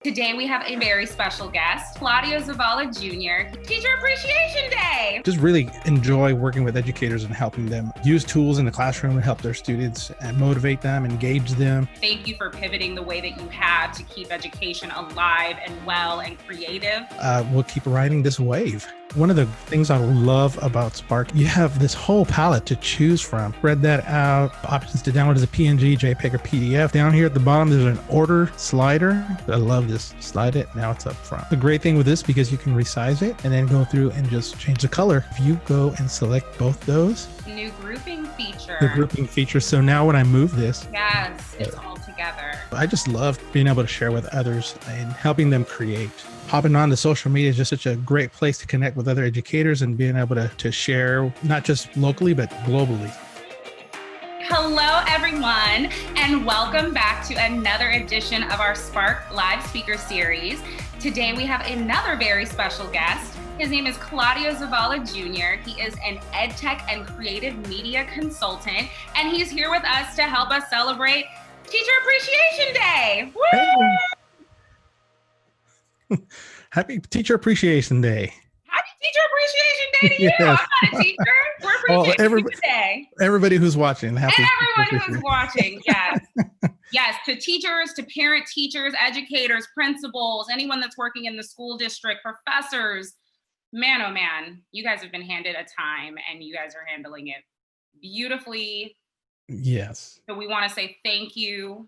Today we have a very special guest, Claudio Zavala Jr. Teacher Appreciation Day. Just really enjoy working with educators and helping them use tools in the classroom and help their students and motivate them, engage them. Thank you for pivoting the way that you have to keep education alive and well and creative. We'll keep riding this wave. One of the things I love about Spark, you have this whole palette to choose from. Spread that out, options to download as a PNG, JPEG, or PDF. Down here at the bottom, there's an order slider. I love this. Slide it, now it's up front. The great thing with this, because you can resize it and then go through and just change the color. If you go and select both those. New grouping feature. The grouping feature. So now when I move this. Yes, it's all together. I just love being able to share with others and helping them create. Hopping on to social media is just such a great place to connect with other educators and being able to share, not just locally, but globally. Hello, everyone, and welcome back to another edition of our Spark Live Speaker Series. Today, we have another very special guest. His name is Claudio Zavala Jr. He is an EdTech and Creative Media Consultant, and he's here with us to help us celebrate Teacher Appreciation Day. Woo! Hey. Happy Teacher Appreciation Day. Happy Teacher Appreciation Day to you. Yes. I'm not a teacher. We're appreciating you today. Everybody who's watching. Happy And everyone who's watching, yes. Yes, to teachers, to parent teachers, educators, principals, anyone that's working in the school district, professors. Man, oh man, you guys have been handed a time and you guys are handling it beautifully. Yes. So we want to say thank you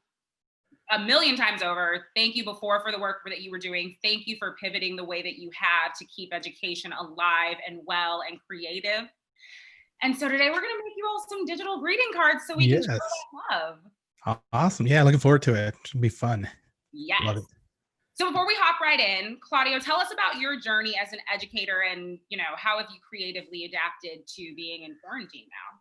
a million times over. Thank you before for the work that you were doing. Thank you for pivoting the way that you have to keep education alive and well and creative. And so today we're going to make you all some digital greeting cards so we can show that love. Awesome. Yeah, looking forward to it. Should be fun. Yes. Love it. So before we hop right in, Claudio, tell us about your journey as an educator and, how have you creatively adapted to being in quarantine now?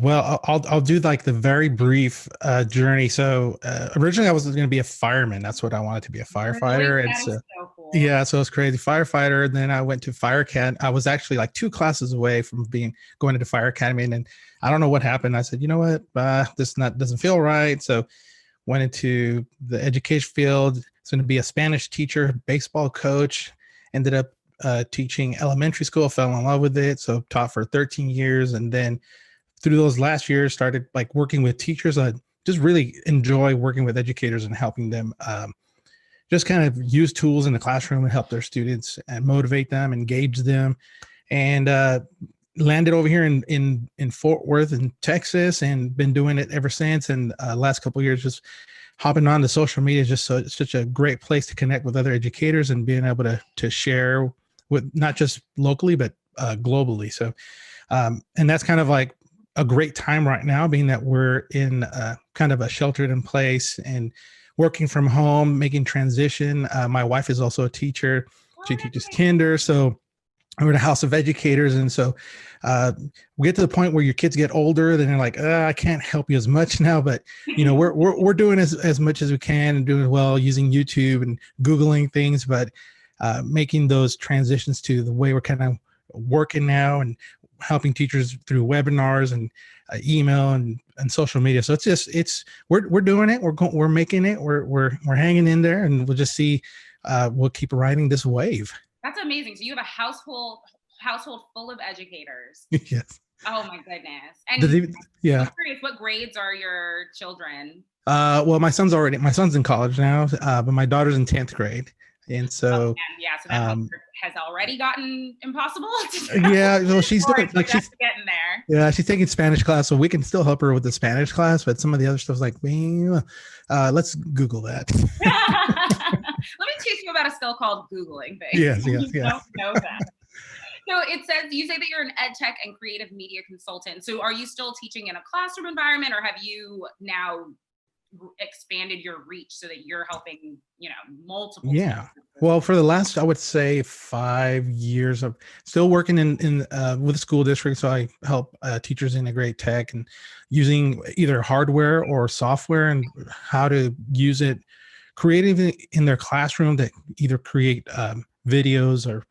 Well, I'll do like the very brief journey. So originally I was going to be a fireman. That's what I wanted to be, a firefighter. Really? And That so, is so cool. yeah, so it's crazy, firefighter. And then I went to fire academy. I was actually like 2 classes away from going into fire academy. And then I don't know what happened. I said, you know what, this doesn't feel right. So went into the education field. It's going to be a Spanish teacher, baseball coach. Ended up teaching elementary school. Fell in love with it. So taught for 13 years, and then through those last years, started like working with teachers. I just really enjoy working with educators and helping them just kind of use tools in the classroom and help their students and motivate them, engage them, and landed over here in Fort Worth in Texas, and been doing it ever since. And last couple of years, just hopping on to social media is just such a great place to connect with other educators and being able to share with not just locally, but globally. So, and that's kind of like a great time right now, being that we're in kind of a sheltered in place and working from home, making transition. My wife is also a teacher. She teaches kinder. So we're in a house of educators. And so we get to the point where your kids get older, then they're like, I can't help you as much now, but we're doing as much as we can and doing well using YouTube and Googling things, but making those transitions to the way we're kind of working now and helping teachers through webinars and email and social media. So we're doing it. We're making it. We're hanging in there, and we'll just see. We'll keep riding this wave. That's amazing. So you have a household full of educators. Yes. Oh my goodness. And yeah. I'm curious, what grades are your children? Well, my son's in college now, but my daughter's in 10th grade. And so, so that has already gotten impossible. Yeah, well, she's doing she's getting there. Yeah, she's taking Spanish class, so we can still help her with the Spanish class. But some of the other stuff's like, let's Google that. Let me teach you about a skill called Googling things. Yes. You don't know that. So you say that you're an EdTech and Creative Media Consultant. So are you still teaching in a classroom environment, or have you now expanded your reach so that you're helping, multiple? Yeah. Well, for the last, I would say 5 years of still working in with the school district. So I help teachers integrate tech and using either hardware or software and how to use it creatively in their classroom to either create videos or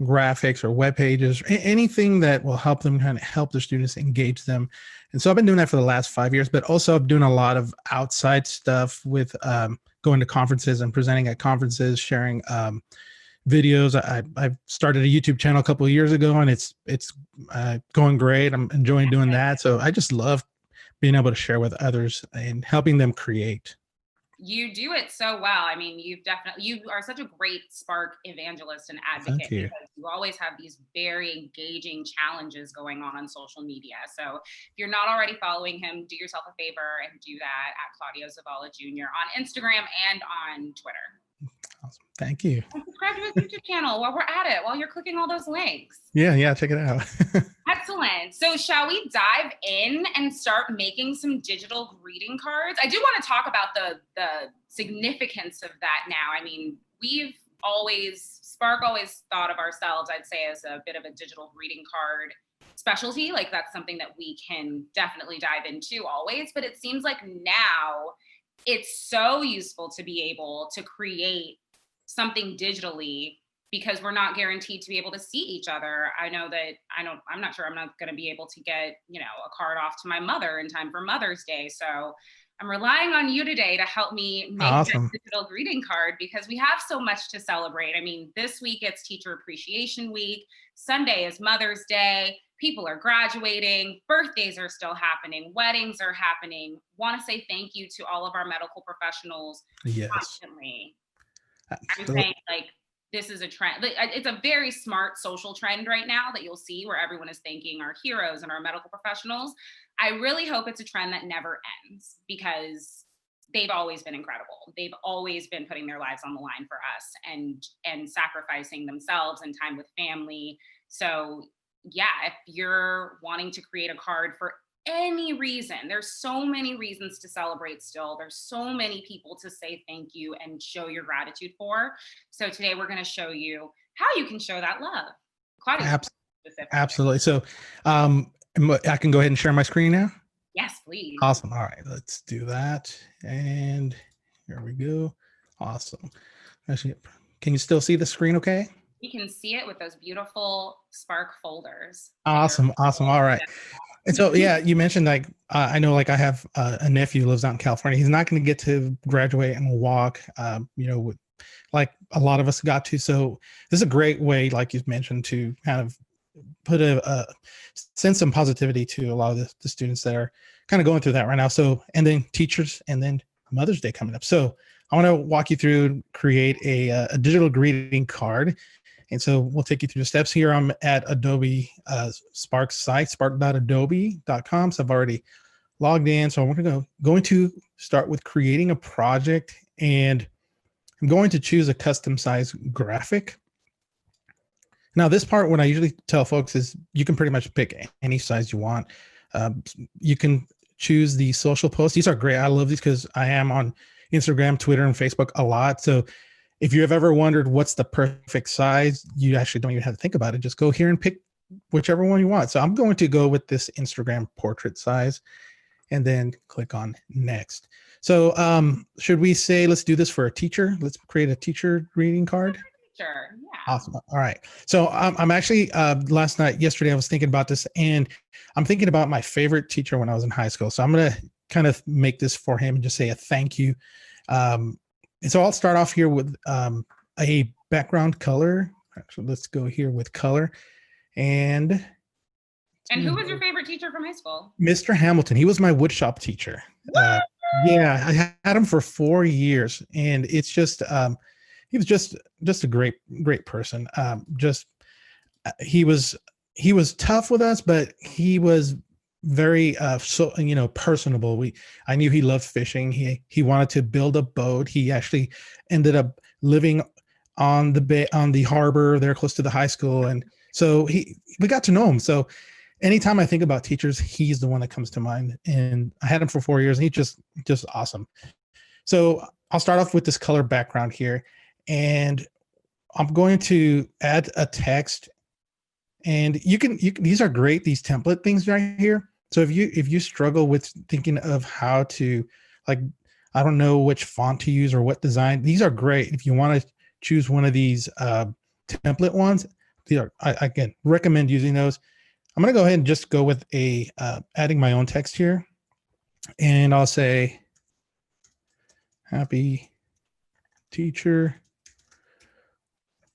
graphics or web pages, anything that will help them kind of help their students, engage them. And so I've been doing that for the last 5 years, but also I'm doing a lot of outside stuff with going to conferences and presenting at conferences, sharing videos. I've started a YouTube channel a couple of years ago, and it's going great. I'm enjoying doing that. So I just love being able to share with others and helping them create. You do it so well. I mean, you are such a great Spark evangelist and advocate, Thank you. because you always have these very engaging challenges going on social media. So if you're not already following him, do yourself a favor and do that at Claudio Zavala Jr. on Instagram and on Twitter. Awesome. Thank you. And subscribe to his YouTube channel while we're at it, while you're clicking all those links. Yeah, check it out. Excellent. So shall we dive in and start making some digital greeting cards? I do want to talk about the significance of that now. I mean, Spark always thought of ourselves, I'd say, as a bit of a digital greeting card specialty. Like, that's something that we can definitely dive into always. But it seems like now it's so useful to be able to create something digitally, because we're not guaranteed to be able to see each other. I'm not sure I'm not going to be able to get, a card off to my mother in time for Mother's Day. So I'm relying on you today to help me make Awesome. that digital greeting card, because we have so much to celebrate. I mean, this week it's Teacher Appreciation Week. Sunday is Mother's Day. People are graduating. Birthdays are still happening. Weddings are happening. Want to say thank you to all of our medical professionals constantly. I'm saying, like, this is a trend. It's a very smart social trend right now that you'll see, where everyone is thanking our heroes and our medical professionals. I really hope it's a trend that never ends, because they've always been incredible. They've always been putting their lives on the line for us and sacrificing themselves and time with family. So yeah, if you're wanting to create a card for any reason, there's so many reasons to celebrate still. There's so many people to say thank you and show your gratitude for. So today we're going to show you how you can show that love. Claudia, absolutely. So I can go ahead and share my screen now? Yes, please. Awesome. All right, let's do that. And here we go. Awesome. Actually, can you still see the screen okay? You can see it with those beautiful Spark folders. Awesome. All right. And so, yeah, you mentioned, like, I know, like, I have a nephew who lives out in California. He's not going to get to graduate and walk, like a lot of us got to. So this is a great way, like you mentioned, to kind of put send some positivity to a lot of the students that are kind of going through that right now. So, and then teachers, and then Mother's Day coming up. So I want to walk you through, create a digital greeting card. And so we'll take you through the steps here. I'm at Adobe Spark site, spark.adobe.com. So I've already logged in. So I'm going to start with creating a project, and I'm going to choose a custom size graphic. Now, this part, what I usually tell folks is you can pretty much pick any size you want. You can choose the social posts. These are great. I love these because I am on Instagram, Twitter, and Facebook a lot. So if you have ever wondered what's the perfect size, you actually don't even have to think about it. Just go here and pick whichever one you want. So I'm going to go with this Instagram portrait size, and then click on next. So should we say, let's do this for a teacher? Let's create a teacher greeting card. Sure. Yeah. Awesome. All right. So I'm actually, yesterday, I was thinking about this, and I'm thinking about my favorite teacher when I was in high school. So I'm going to kind of make this for him and just say a thank you. And so I'll start off here with a background color. Actually, let's go here with color. And who was your favorite teacher from high school? Mr. Hamilton. He was my woodshop teacher. Yeah, I had him for 4 years, and it's just he was just a great person. He was tough with us, but he was very personable. I knew he loved fishing. He wanted to build a boat. He actually ended up living on the harbor there close to the high school, and so we got to know him. So anytime I think about teachers, he's the one that comes to mind. And I had him for 4 years, and he's just awesome. So I'll start off with this color background here, and I'm going to add a text. And you can these are great, these template things right here. So if you struggle with thinking of how to, like, I don't know which font to use or what design, these are great. If you want to choose one of these template ones, again, recommend using those. I'm going to go ahead and just go with adding my own text here. And I'll say, happy Teacher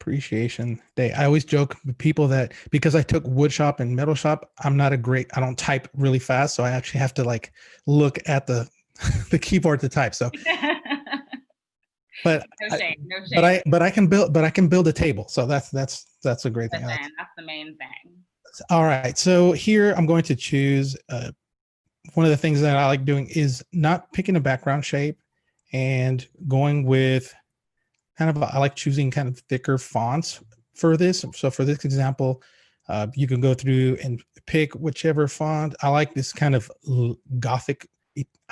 Appreciation Day. I always joke with people that because I took wood shop and metal shop, I don't type really fast. So I actually have to like look at the keyboard to type. So, but no shame. But I can build a table. So that's a great thing. That's the main thing. All right. So here I'm going to choose, one of the things that I like doing is not picking a background shape and going with I like choosing kind of thicker fonts for this. So for this example, you can go through and pick whichever font. I like this kind of Gothic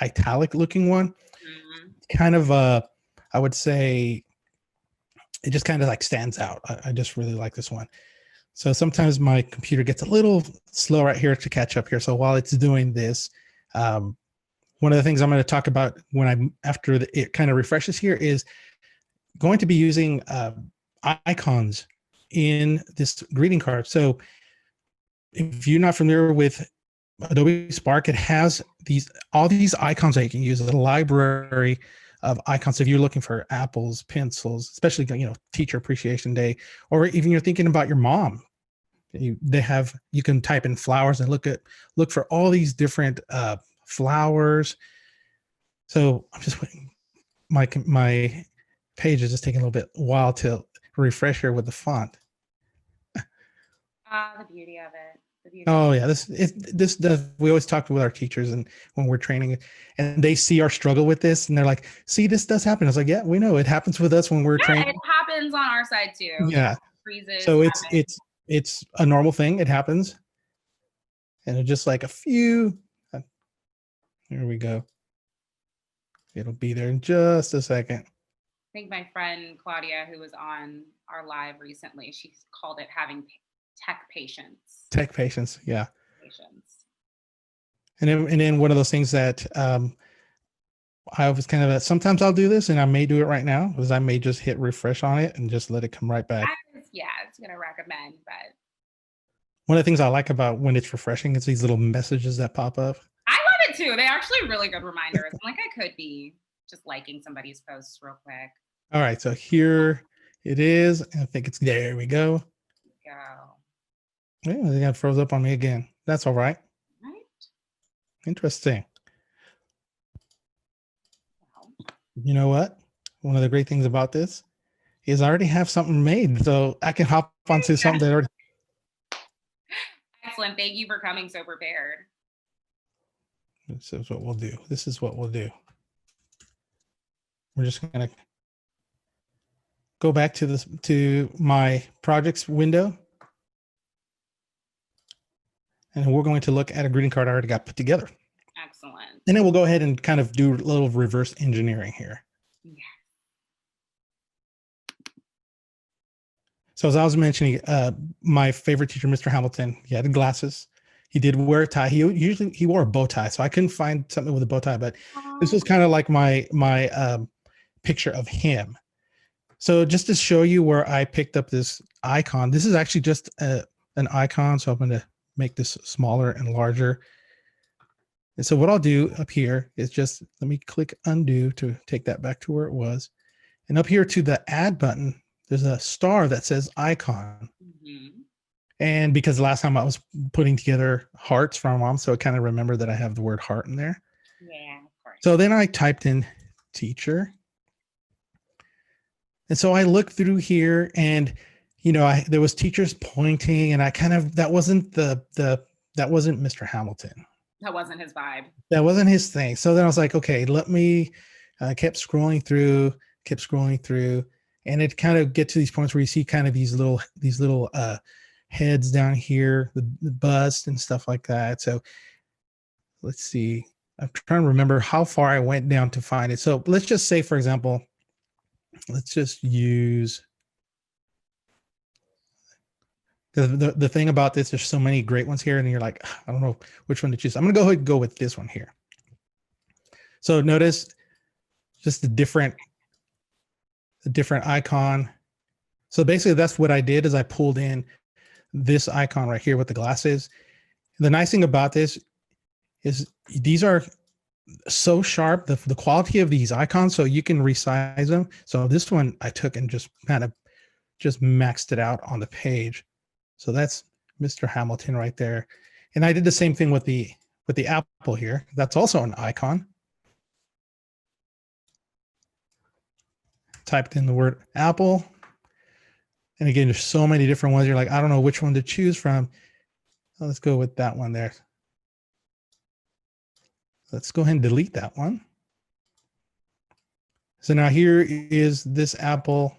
italic looking one. Mm-hmm. Kind of, I would say it just kind of like stands out. I just really like this one. So sometimes my computer gets a little slow right here to catch up here. So while it's doing this, one of the things I'm going to talk about after it kind of refreshes here is going to be using icons in this greeting card. So if you're not familiar with Adobe Spark, it has all these icons that you can use. A library of icons if you're looking for apples, pencils, especially Teacher Appreciation Day, or even you're thinking about your mom. You can type in flowers and look for all these different flowers. So I'm just waiting. My page is just taking a little bit while to refresh here with the font. The beauty of it. Oh yeah, this does. We always talk with our teachers and when we're training, and they see our struggle with this, and they're like, "See, this does happen." I was like, "Yeah, we know it happens with us when we're training. It happens on our side too. Yeah, freezes. So it's a normal thing. It happens, and it's just like a few. Here we go. It'll be there in just a second. I think my friend Claudia, who was on our live recently, she called it having tech patience. Tech patience, yeah. Patience. And then one of those things that I was kind of sometimes I'll do this, and I may do it right now, is I may just hit refresh on it and just let it come right back. It's gonna recommend, but one of the things I like about when it's refreshing is these little messages that pop up. I love it too. They're actually really good reminders. I'm like, I could be just liking somebody's posts real quick. All right, so here it is. I think it's there. We go. Yeah, they got froze up on me again. That's all right. Right. Interesting. Wow. You know what? One of the great things about this is I already have something made, so I can hop onto something that already. Excellent. Thank you for coming so prepared. This is what we'll do. We're just going to go back to my projects window. And we're going to look at a greeting card I already got put together. Excellent. And then we'll go ahead and kind of do a little reverse engineering here. Yeah. So as I was mentioning, my favorite teacher, Mr. Hamilton, he had glasses. He did wear a tie. He wore a bow tie, so I couldn't find something with a bow tie. But this was kind of like my picture of him. So just to show you where I picked up this icon, this is actually just an icon. So I'm going to make this smaller and larger. And so what I'll do up here is just let me click undo to take that back to where it was. And up here to the add button, there's a star that says icon. Mm-hmm. And because last time I was putting together hearts for my mom, so I kind of remember that I have the word heart in there. Yeah, of course. So then I typed in teacher. And so I looked through here and, there was teachers pointing and I kind of, that wasn't that wasn't Mr. Hamilton. That wasn't his vibe. That wasn't his thing. So then I was like, okay, let me, kept scrolling through, and it kind of get to these points where you see kind of these little heads down here, the bust and stuff like that. So let's see. I'm trying to remember how far I went down to find it. So let's just say, for example, let's just use the thing about this. There's so many great ones here, and you're like, I don't know which one to choose. I'm gonna go ahead and go with this one here. So notice just the different icon. So basically, that's what I did is I pulled in this icon right here with the glasses. The nice thing about this is these are so sharp, the quality of these icons, so you can resize them. So this one I took and just kind of just maxed it out on the page. So that's Mr. Hamilton right there. And I did the same thing with the apple here. That's also an icon. Typed in the word apple. And again, there's so many different ones. You're like, I don't know which one to choose from. So let's go with that one there. Let's go ahead and delete that one. So now here is this apple.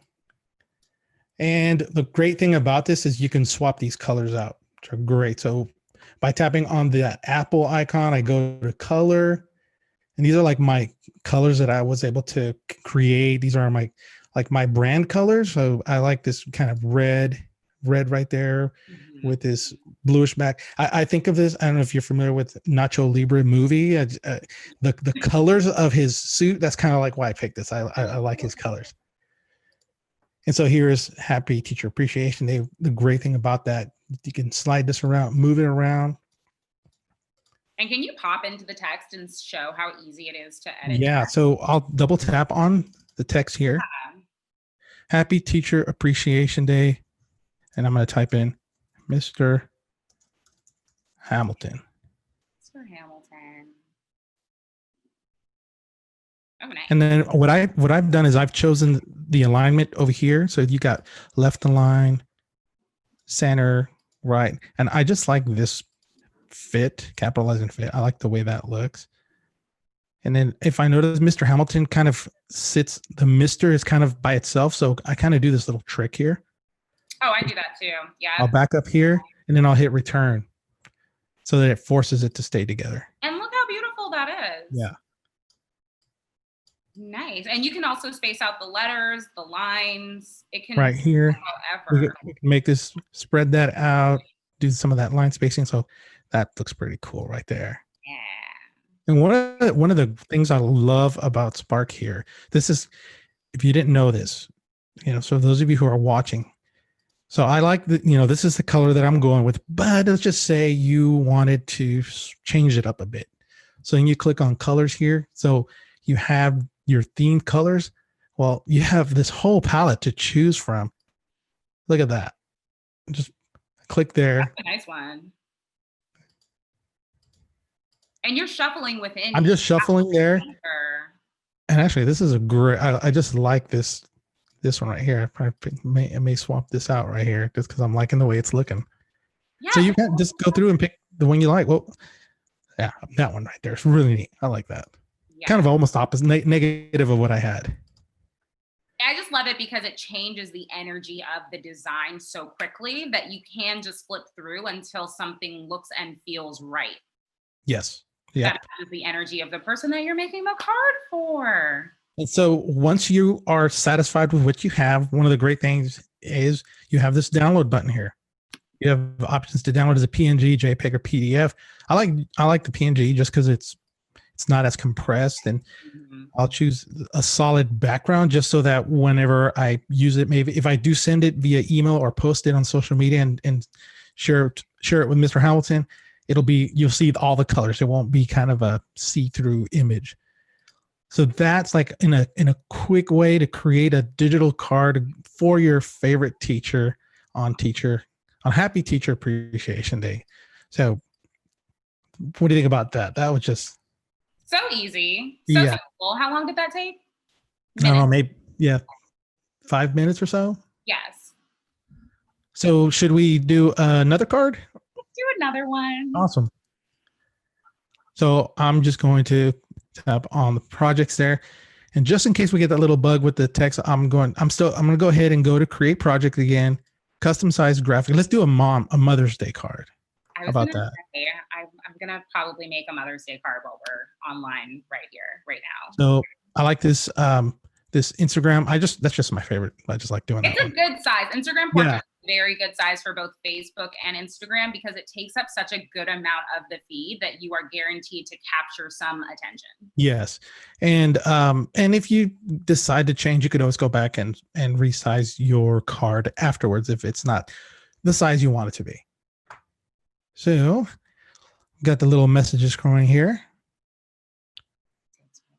And the great thing about this is you can swap these colors out, which are great. So by tapping on the apple icon, I go to color. And these are like my colors that I was able to create. These are my brand colors. So I like this kind of red right there with this bluish back. I think of this, I don't know if you're familiar with Nacho Libre movie. The colors of his suit, that's kind of like why I picked this. I like his colors. And so here's Happy Teacher Appreciation Day. The great thing about that, you can slide this around, move it around. And can you pop into the text and show how easy it is to edit? Yeah, so I'll double tap on the text here. Yeah. Happy Teacher Appreciation Day. And I'm going to type in Mr. Hamilton. Mr. Hamilton. Oh, nice. And then what I've done is I've chosen the alignment over here. So you got left align, center, right. And I just like this fit, capitalizing fit. I like the way that looks. And then if I notice Mr. Hamilton kind of sits, the Mr. is kind of by itself. So I kind of do this little trick here. Oh, I do that too. Yeah. I'll back up here and then I'll hit return so that it forces it to stay together. And look how beautiful that is. Yeah. Nice. And you can also space out the letters, the lines. It can right here. However. We can make this, spread that out, do some of that line spacing. So that looks pretty cool right there. Yeah. And one of the things I love about Spark here, this is, if you didn't know this, so those of you who are watching, so I like this is the color that I'm going with, but let's just say you wanted to change it up a bit. So then you click on colors here. So you have your themed colors. Well, you have this whole palette to choose from. Look at that. Just click there. That's a nice one. And you're shuffling within. I'm just shuffling there. And actually, this is a great, I just like this one right here. I may swap this out right here just because I'm liking the way it's looking. Yeah, so you can just go through and pick the one you like. Well, yeah, that one right there is really neat. I like that. Yeah. Kind of almost opposite, negative of what I had. I just love it because it changes the energy of the design so quickly that you can just flip through until something looks and feels right. Yes. Yeah. That is the energy of the person that you're making the card for. And so once you are satisfied with what you have, one of the great things is you have this download button here. You have options to download as a PNG, JPEG, or PDF. I like the PNG just because it's not as compressed, and I'll choose a solid background just so that whenever I use it, maybe if I do send it via email or post it on social media and share it with Mr. Hamilton, you'll see all the colors. It won't be kind of a see-through image. So that's like in a quick way to create a digital card for your favorite teacher on Happy Teacher Appreciation Day. So what do you think about that? That was just so easy. So simple. How long did that take? Maybe 5 minutes or so. Yes. So should we do another card? Let's do another one. Awesome. So I'm just going to tap on the projects there. And just in case we get that little bug with the text, I'm going to go ahead and go to create project again, custom size graphic. Let's do a Mother's Day card. How about that? I'm going to probably make a Mother's Day card while we're online right now. So I like this, this Instagram. That's just my favorite. I just like doing that. It's a good size. Instagram portrait is very good size for both Facebook and Instagram because it takes up such a good amount of the feed that you are guaranteed to capture some attention. Yes. And if you decide to change, you could always go back and resize your card afterwards if it's not the size you want it to be. So got the little messages scrolling here.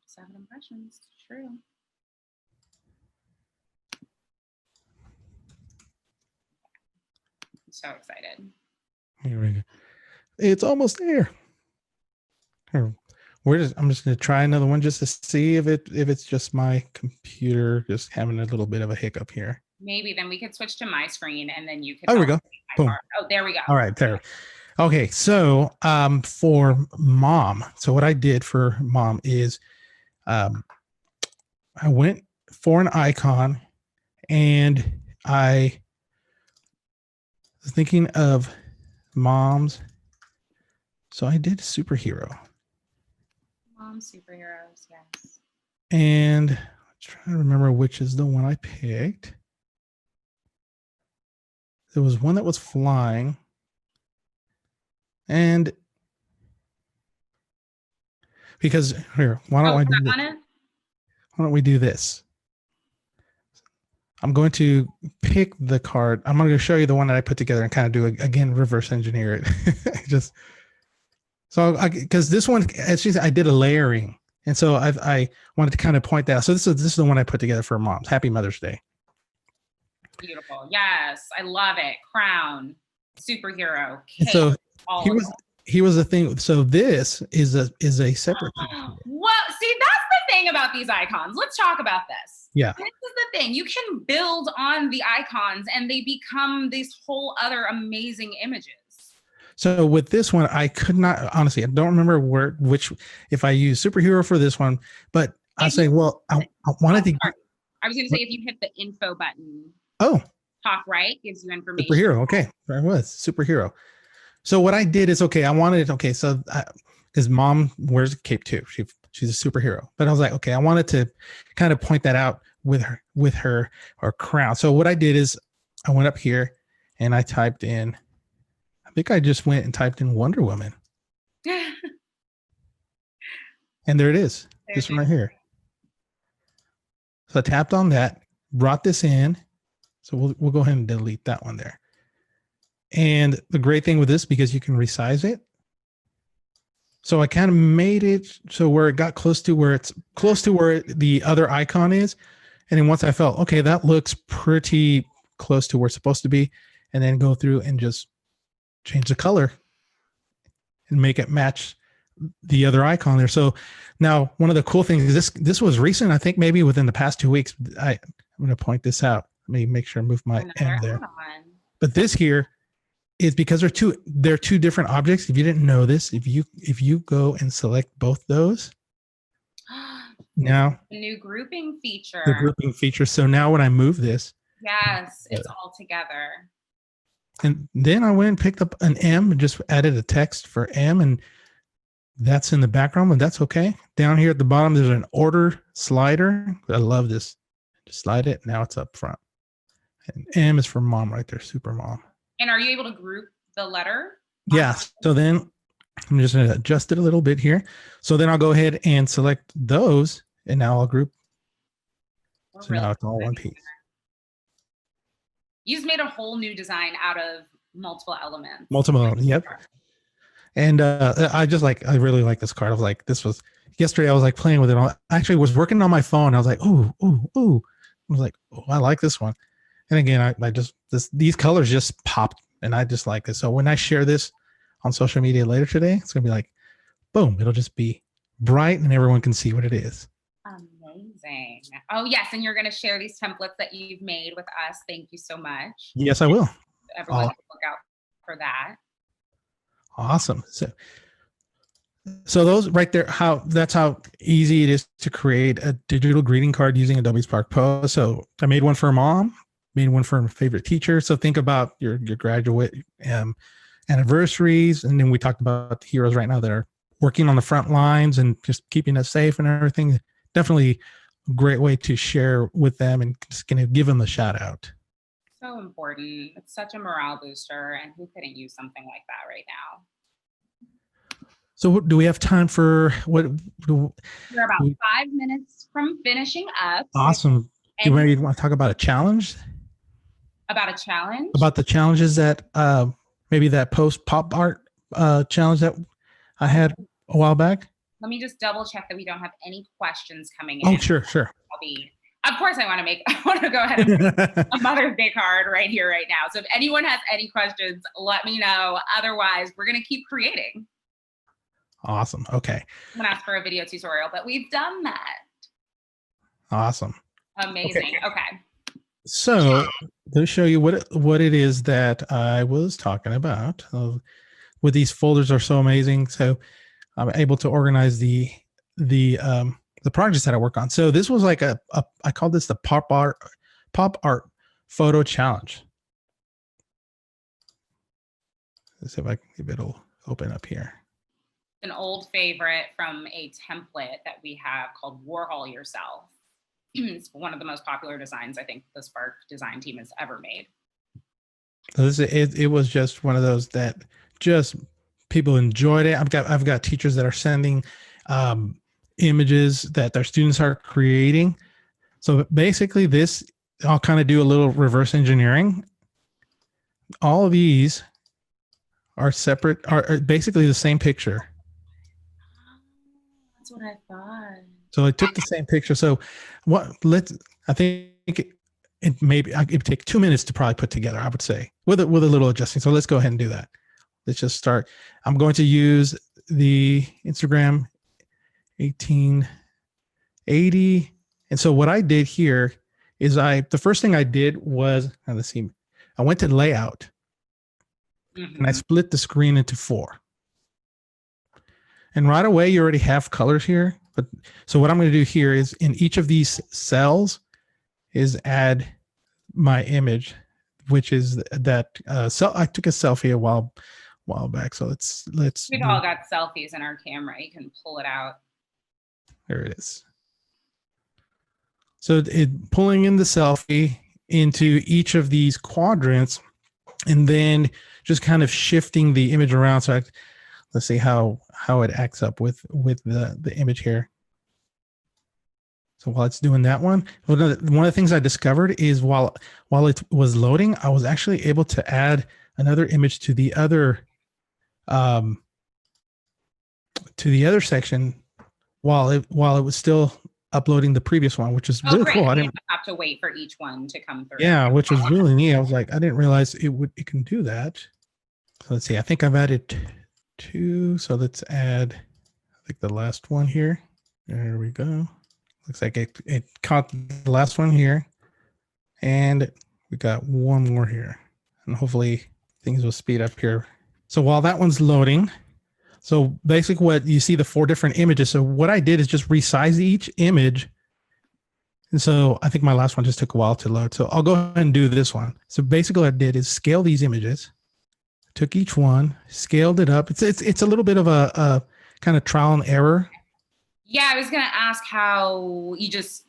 7 impressions. True. I'm so excited. Here we go. It's almost there. Here, I'm just going to try another one just to see if it's just my computer just having a little bit of a hiccup here. Maybe then we could switch to my screen and then you could. Oh, there we go. Boom. Oh, there we go. All right, there. Okay, so for mom, so what I did for mom is I went for an icon, and I was thinking of moms. So I did superhero. Mom superheroes, yes. And I'm trying to remember which is the one I picked. There was one that was flying. And because here, why don't we do this? I'm going to pick the card. I'm going to show you the one that I put together and kind of do again, reverse engineer it. Because this one, as she said, I did a layering. And so I wanted to kind of point that out. So this is the one I put together for moms. Happy Mother's Day. Beautiful. Yes. I love it. Crown, superhero. Cake, so he was the thing. So this is a separate thing. Well, see, that's the thing about these icons. Let's talk about this. Yeah. This is the thing. You can build on the icons and they become these whole other amazing images. So with this one, I could not, honestly, I don't remember if I use superhero for this one, but I say, well, I wanted to. I was going to say, if you hit the info button. Oh. Top right gives you information. Superhero. Okay. There was superhero. So what I did is, so his mom wears a cape too. She's a superhero, but I was like, okay, I wanted to kind of point that out with her crown. So what I did is I went up here and I typed in, I think I just went and typed in Wonder Woman. And there it is. This one right here. So I tapped on that, brought this in. So we'll go ahead and delete that one there. And the great thing with this, because you can resize it. So I kind of made it so where it got close to where the other icon is. And then once I felt, okay, that looks pretty close to where it's supposed to be. And then go through and just change the color and make it match the other icon there. So now one of the cool things is this was recent, I think maybe within the past 2 weeks. I'm going to point this out. Let me make sure I move my M there. But this here is because they're two different objects. If you didn't know this, if you go and select both those, now the new grouping feature. The grouping feature. So now when I move this, yes, it's all together. And then I went and picked up an M and just added a text for M, and that's in the background, but that's okay. Down here at the bottom, there's an order slider. I love this. Just slide it. Now it's up front. And M is for mom right there, super mom. And are you able to group the letter? Yeah. So then I'm just going to adjust it a little bit here. So then I'll go ahead and select those, and now I'll group. So now it's all one piece. You just made a whole new design out of multiple elements. Yep. And I really like this card. I was like, yesterday I was like playing with it. I actually was working on my phone. I was like, ooh. I was like, oh, I like this one. And again, these colors just popped, and I just like this. So when I share this on social media later today, it's gonna be like, boom, it'll just be bright and everyone can see what it is. Amazing. Oh yes, and you're gonna share these templates that you've made with us. Thank you so much. Yes, I will. Everyone look out for that. Awesome. So those right there, that's how easy it is to create a digital greeting card using Adobe Spark Post. So I made one for mom, made one for a favorite teacher. So think about your graduate anniversaries. And then we talked about the heroes right now that are working on the front lines and just keeping us safe and everything. Definitely a great way to share with them and just going to give them a shout out. So important. It's such a morale booster, and who couldn't use something like that right now? So do we have time for what? We're about 5 minutes from finishing up. Awesome. Do you want to talk about a challenge? About a challenge? About the challenges that maybe that post pop art challenge that I had a while back. Let me just double check that we don't have any questions coming in. Oh, sure. I'll be, of course, I want to go ahead and make a Mother's Day card right here, right now. So if anyone has any questions, let me know. Otherwise, we're going to keep creating. Awesome. Okay. I'm going to ask for a video tutorial, but we've done that. Awesome. Amazing. Okay. So to show you what it is that I was talking about, with these folders are so amazing. So I'm able to organize the projects that I work on. So this was like I call this the pop art photo challenge. Let's see if it'll open up here. An old favorite from a template that we have called Warhol Yourself. It's one of the most popular designs I think the Spark design team has ever made. So it was just one of those that just people enjoyed it. I've got teachers that are sending images that their students are creating. So basically this, I'll kind of do a little reverse engineering. All of these are separate, are basically the same picture. That's what I thought. So I took the same picture. So I think it'd take 2 minutes to probably put together, I would say, with a little adjusting. So let's go ahead and do that. Let's just start. I'm going to use the Instagram 1880. And so what I did here is the first thing I did was, let's see, I went to layout and I split the screen into 4. And right away, you already have colors here. But so what I'm going to do here is in each of these cells is add my image, which is that. So I took a selfie a while back. So let's. We've all got selfies in our camera. You can pull it out. There it is. So pulling in the selfie into each of these quadrants, and then just kind of shifting the image around. So let's see how it acts up with the image here. So while it's doing that one of the things I discovered is while it was loading, I was actually able to add another image to the other section while it was still uploading the previous one, which is really cool. I didn't have to wait for each one to come through. Yeah, which was really neat. I was like, I didn't realize it can do that. So let's see. I think I've added 2. So let's add, I think, the last one here. There we go. Looks like it caught the last one here. And we got one more here. And hopefully things will speed up here. So while that one's loading, so basically what you see, the 4 different images. So what I did is just resize each image. And so I think my last one just took a while to load. So I'll go ahead and do this one. So basically what I did is scale these images, took each one, scaled it up. It's a little bit of a kind of trial and error. Yeah, I was going to ask how you just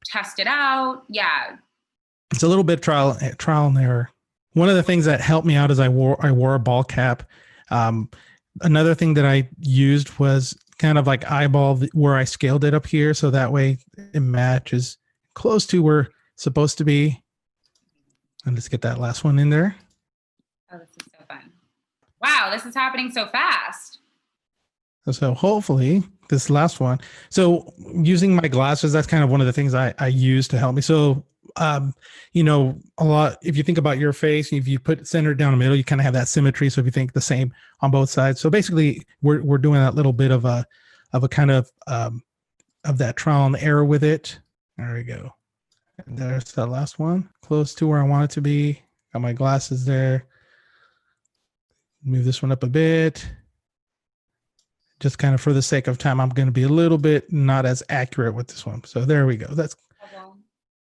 test it out. Yeah. It's a little bit trial and error. One of the things that helped me out is I wore a ball cap. Another thing that I used was kind of like eyeball where I scaled it up here. So that way it matches close to where it's supposed to be. And let's get that last one in there. Oh, this is so fun. Wow, this is happening so fast. So hopefully this last one. So using my glasses, that's kind of one of the things I use to help me. So, you know, a lot, if you think about your face, if you put center down the middle, you kind of have that symmetry. So if you think the same on both sides. So basically we're doing that little bit of a kind of that trial and error with it. There we go. And there's that last one, close to where I want it to be. Got my glasses there. Move this one up a bit. Just kind of for the sake of time, I'm going to be a little bit not as accurate with this one. So there we go. That's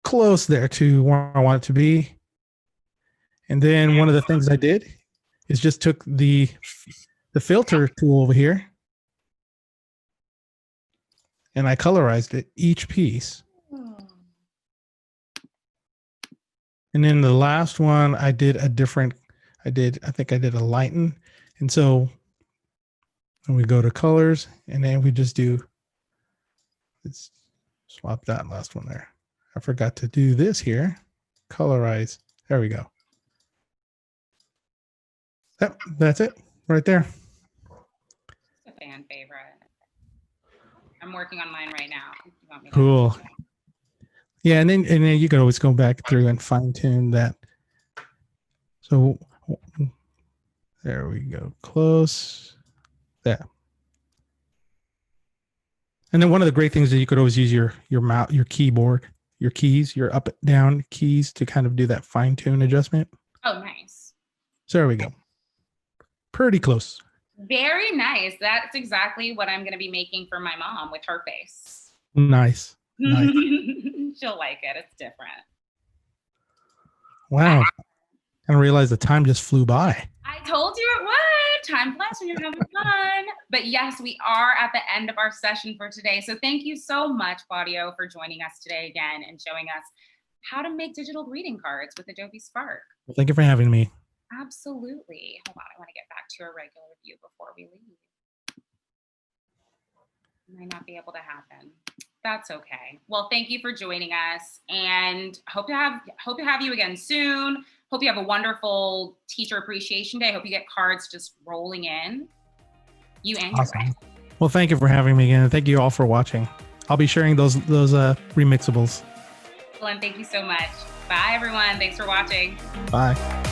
close there to where I want it to be. And then one of the things I did is just took the filter tool over here and I colorized it, each piece. And then the last one, I think I did a lighten. And so when we go to colors and then we just let's swap that last one there. I forgot to do this here, colorize There we go. Yep, that's it right there. It's a fan favorite. I'm working on mine right now. You want me to Cool. Yeah, and then you can always go back through and fine tune that. So there we go. Close. There. And then one of the great things is you could always use your mouse, your keyboard, your keys, your up and down keys to kind of do that fine tune adjustment. Oh, nice. So there we go. Pretty close. Very nice. That's exactly what I'm going to be making for my mom with her face. Nice. Nice. She'll like it. It's different. Wow. I didn't realize the time just flew by. I told you it would. Time flies when you're having fun. But yes, we are at the end of our session for today. So thank you so much, Claudio, for joining us today again and showing us how to make digital greeting cards with Adobe Spark. Well, thank you for having me. Absolutely. Hold on. I want to get back to a regular view before we leave. Might not be able to happen. That's okay. Well, thank you for joining us, and hope to have you again soon. Hope you have a wonderful Teacher Appreciation Day. Hope you get cards just rolling in. You and awesome. Your wife. Well, thank you for having me again, and thank you all for watching. I'll be sharing those remixables. Well, and thank you so much. Bye, everyone. Thanks for watching. Bye.